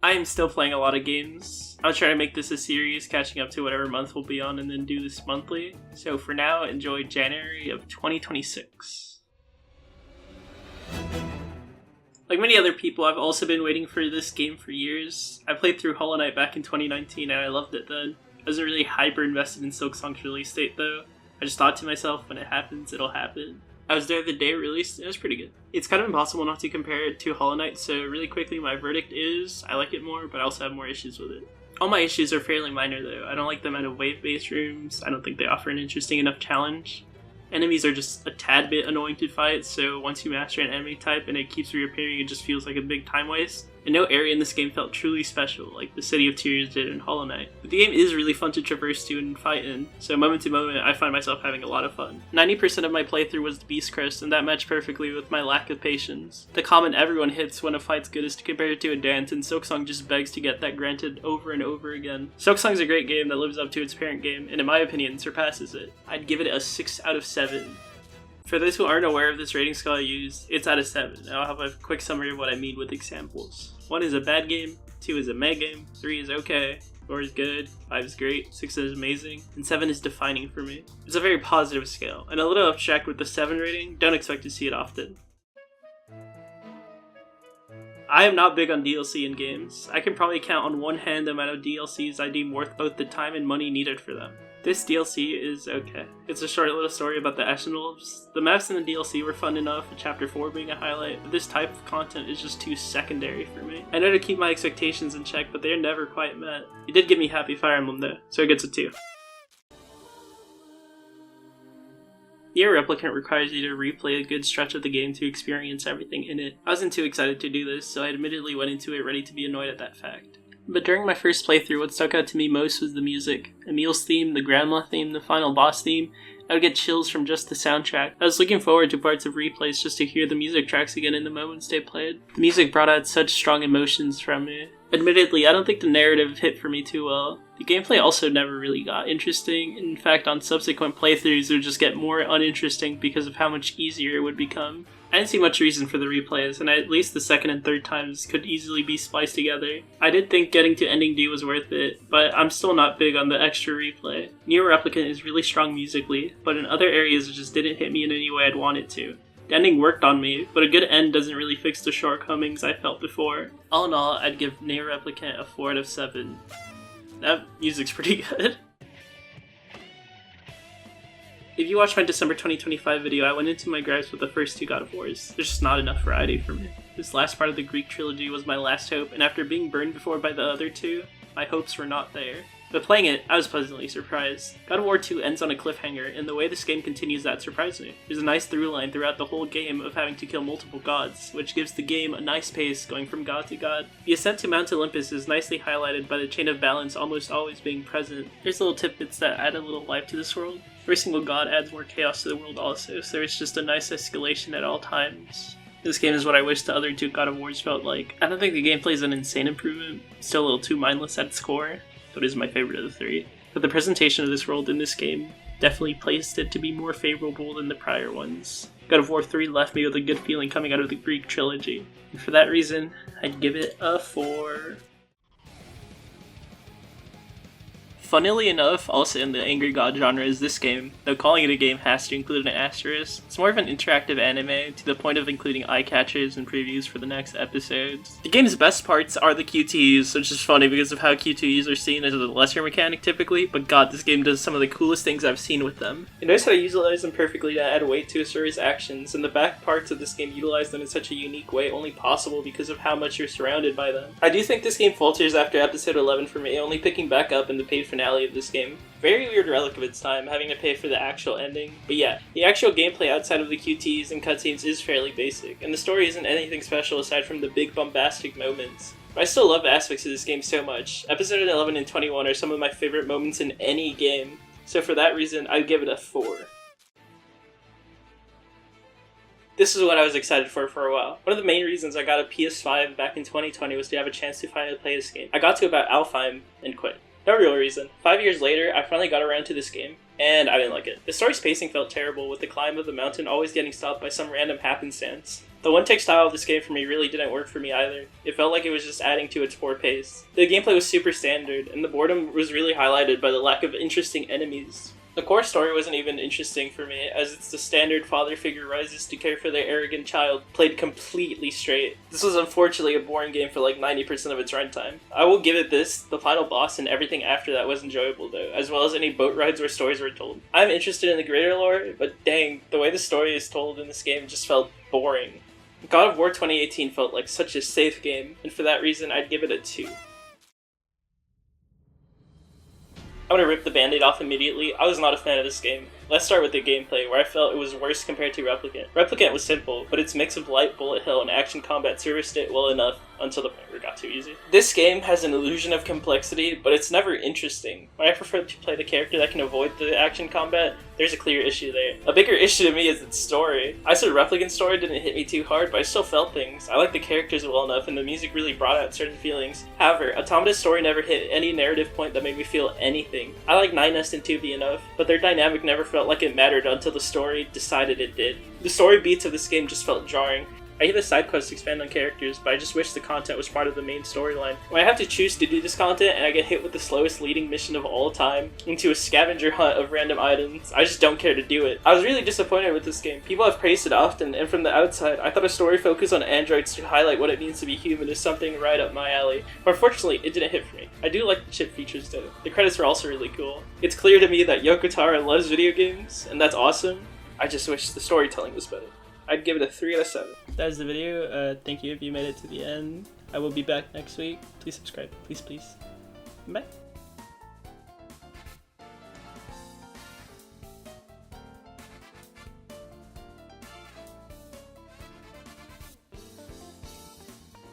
I am still playing a lot of games. I'll try to make this a series, catching up to whatever month we'll be on, and then do this monthly. So for now, enjoy January of 2026. Like many other people, I've also been waiting for this game for years. I played through Hollow Knight back in 2019 and I loved it then. I wasn't really hyper invested in Silksong's release date though. I just thought to myself, when it happens, it'll happen. I was there the day it released, and it was pretty good. It's kind of impossible not to compare it to Hollow Knight, so really quickly my verdict is, I like it more, but I also have more issues with it. All my issues are fairly minor though. I don't like the amount of wave-based rooms, I don't think they offer an interesting enough challenge. Enemies are just a tad bit annoying to fight, so once you master an enemy type and it keeps reappearing, it just feels like a big time waste. And no area in this game felt truly special, like the City of Tears did in Hollow Knight. But the game is really fun to traverse to and fight in, so moment to moment I find myself having a lot of fun. 90% of my playthrough was the Beast Crest, and that matched perfectly with my lack of patience. The comment everyone hits when a fight's good is to compare it to a dance, and Silksong just begs to get that granted over and over again. Silksong's a great game that lives up to its parent game, and in my opinion surpasses it. I'd give it a 6 out of 7. For those who aren't aware of this rating scale I use, it's out of 7, and I'll have a quick summary of what I mean with examples. 1 is a bad game, 2 is a meh game, 3 is okay, 4 is good, 5 is great, 6 is amazing, and 7 is defining for me. It's a very positive scale, and a little abstract with the 7 rating, don't expect to see it often. I am not big on DLC in games. I can probably count on one hand the amount of DLCs I deem worth both the time and money needed for them. This DLC is okay. It's a short little story about the Ashnolves. The maps in the DLC were fun enough, with Chapter 4 being a highlight, but this type of content is just too secondary for me. I know to keep my expectations in check, but they're never quite met. It did give me Happy Fire Emblem though, so it gets a 2. Nier Replicant requires you to replay a good stretch of the game to experience everything in it. I wasn't too excited to do this, so I admittedly went into it ready to be annoyed at that fact. But during my first playthrough, what stuck out to me most was the music. Emil's theme, the grandma theme, the final boss theme. I would get chills from just the soundtrack. I was looking forward to parts of replays just to hear the music tracks again in the moments they played. The music brought out such strong emotions from me. Admittedly, I don't think the narrative hit for me too well. The gameplay also never really got interesting. In fact, on subsequent playthroughs, it would just get more uninteresting because of how much easier it would become. I didn't see much reason for the replays, and at least the second and third times could easily be spliced together. I did think getting to Ending D was worth it, but I'm still not big on the extra replay. Nier Replicant is really strong musically, but in other areas it just didn't hit me in any way I'd want it to. The ending worked on me, but a good end doesn't really fix the shortcomings I felt before. All in all, I'd give Nier Replicant a 4 out of 7. That music's pretty good. If you watched my December 2025 video, I went into my gripes with the first 2 God of Wars. There's just not enough variety for me. This last part of the Greek trilogy was my last hope, and after being burned before by the other 2, my hopes were not there. But playing it, I was pleasantly surprised. God of War 2 ends on a cliffhanger, and the way this game continues that surprised me. There's a nice through line throughout the whole game of having to kill multiple gods, which gives the game a nice pace going from god to god. The ascent to Mount Olympus is nicely highlighted by the chain of balance almost always being present. There's little tidbits that add a little life to this world. Every single god adds more chaos to the world also, so there's just a nice escalation at all times. This game is what I wish the other 2 God of Wars felt like. I don't think the gameplay is an insane improvement, it's still a little too mindless at its core, so it is my favorite of the 3. But the presentation of this world in this game definitely placed it to be more favorable than the prior ones. God of War 3 left me with a good feeling coming out of the Greek trilogy, and for that reason, I'd give it a 4. Funnily enough, also in the Angry God genre is this game, though calling it a game has to include an asterisk. It's more of an interactive anime, to the point of including eye catchers and previews for the next episodes. The game's best parts are the QTEs, which is funny because of how QTEs are seen as a lesser mechanic typically, but god, this game does some of the coolest things I've seen with them. It knows how to utilize them perfectly to add weight to Asura's actions, and the back parts of this game utilize them in such a unique way only possible because of how much you're surrounded by them. I do think this game falters after episode 11 for me, only picking back up in the paid finale of this game. Very weird relic of its time, having to pay for the actual ending. But yeah, the actual gameplay outside of the QTs and cutscenes is fairly basic, and the story isn't anything special aside from the big bombastic moments. But I still love aspects of this game so much. Episode 11 and 21 are some of my favorite moments in any game, so for that reason, I'd give it a 4. This is what I was excited for a while. One of the main reasons I got a PS5 back in 2020 was to have a chance to finally play this game. I got to about Alfheim and quit. No real reason. 5 years later, I finally got around to this game, and I didn't like it. The story's pacing felt terrible, with the climb of the mountain always getting stopped by some random happenstance. The one-take style of this game for me really didn't work for me either. It felt like it was just adding to its poor pace. The gameplay was super standard, and the boredom was really highlighted by the lack of interesting enemies. The core story wasn't even interesting for me, as it's the standard father figure rises to care for their arrogant child, played completely straight. This was unfortunately a boring game for like 90% of its runtime. I will give it this, the final boss and everything after that was enjoyable though, as well as any boat rides where stories were told. I'm interested in the greater lore, but dang, the way the story is told in this game just felt boring. God of War 2018 felt like such a safe game, and for that reason I'd give it a 2. I'm gonna rip the band-aid off immediately. I was not a fan of this game. Let's start with the gameplay, where I felt it was worse compared to Replicant. Replicant was simple, but its mix of light bullet hell and action combat serviced it well enough until the point where it got too easy. This game has an illusion of complexity, but it's never interesting. When I prefer to play the character that can avoid the action combat, there's a clear issue there. A bigger issue to me is its story. I said Replicant's story didn't hit me too hard, but I still felt things. I liked the characters well enough, and the music really brought out certain feelings. However, Automata's story never hit any narrative point that made me feel anything. I like Nine Nest and 2B enough, but their dynamic never felt like it mattered until the story decided it did. The story beats of this game just felt jarring. I hear the side quests expand on characters, but I just wish the content was part of the main storyline. When I have to choose to do this content and I get hit with the slowest leading mission of all time into a scavenger hunt of random items, I just don't care to do it. I was really disappointed with this game. People have praised it often, and from the outside, I thought a story focused on androids to highlight what it means to be human is something right up my alley. But unfortunately, it didn't hit for me. I do like the chip features though. The credits are also really cool. It's clear to me that Yoko Taro loves video games, and that's awesome. I just wish the storytelling was better. I'd give it a 3 out of 7. That is the video. Thank you if you made it to the end. I will be back next week. Please subscribe. Please, please. Bye.